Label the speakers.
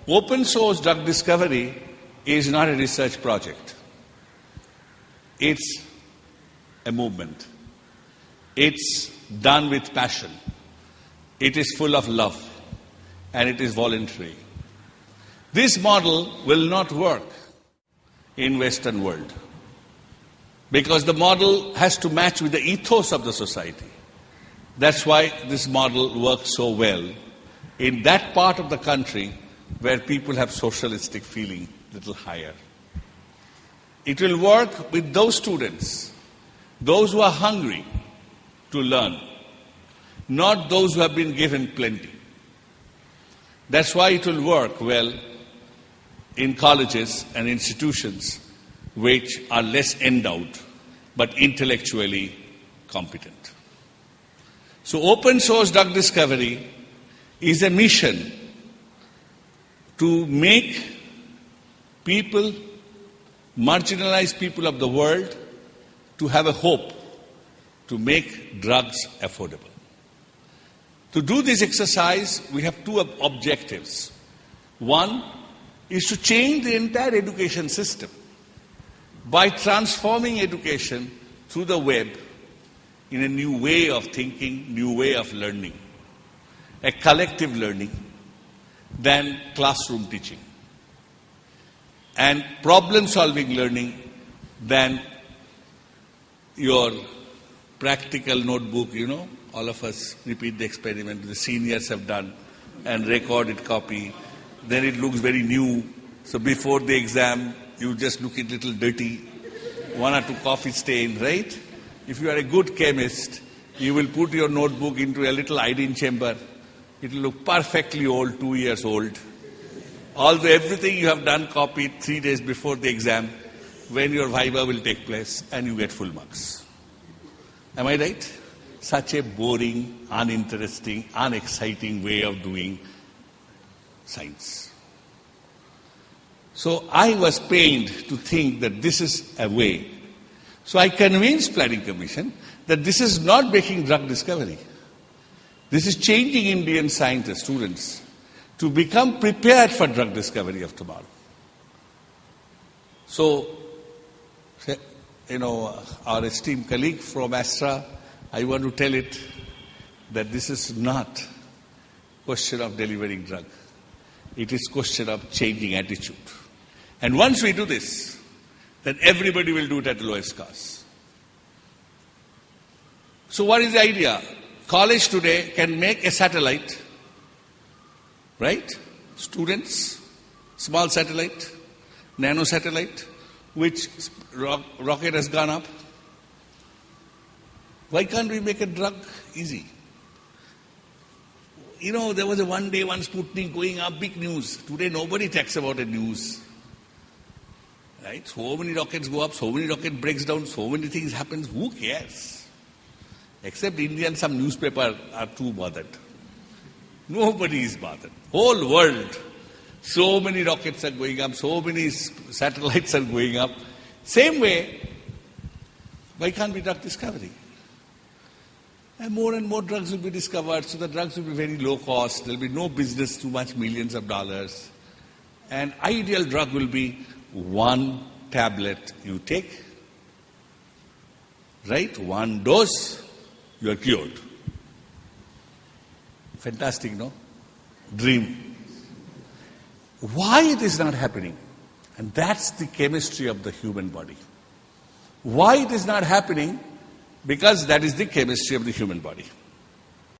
Speaker 1: Open source drug discovery is not a research project. It's a movement. It's done with passion. It is full of love. And it is voluntary. This model will not work in Western world because the model has to match with the ethos of the society. That's why this model works so well in that part of the country where people have socialistic feeling little higher. It will work with those students, those who are hungry to learn, not those who have been given plenty. That's why it will work well in colleges and institutions which are less endowed but intellectually competent. So open source drug discovery is a mission to make people, marginalized people of the world, to have a hope to make drugs affordable. To do this exercise, we have two objectives. One is to change the entire education system by transforming education through the web in a new way of thinking, new way of learning, a collective learning than classroom teaching, and problem-solving learning than your practical notebook, all of us repeat the experiment the seniors have done and recorded copy. Then it looks very new. So before the exam, you just look a little dirty, one or two coffee stain, right? If you are a good chemist, you will put your notebook into a little iodine chamber. It will look perfectly old, 2 years old. Although everything you have done copied 3 days before the exam, when your viva will take place and you get full marks. Am I right? Such a boring, uninteresting, unexciting way of doing science. So I was pained to think that this is a way. So I convinced Planning Commission that this is not making drug discovery. This is changing Indian scientists, students, to become prepared for drug discovery of tomorrow. So, our esteemed colleague from Astra, I want to tell it that this is not question of delivering drug. It is question of changing attitude. And once we do this, then everybody will do it at the lowest cost. So what is the idea? College today can make a satellite, right? Students, small satellite, nano satellite, which rocket has gone up. Why can't we make a drug easy? There was one day one Sputnik going up, big news. Today nobody talks about the news. Right? So many rockets go up, so many rockets breaks down, so many things happen. Who cares? Except India and some newspaper are too bothered. Nobody is bothered. Whole world. So many rockets are going up, so many satellites are going up. Same way, why can't we drug discovery? And more drugs will be discovered, so the drugs will be very low cost. There will be no business too much, millions of dollars. An ideal drug will be one tablet you take, right? One dose, you are cured. Fantastic, no? Dream. Why it is not happening? And that's the chemistry of the human body. Why it is not happening? Because that is the chemistry of the human body.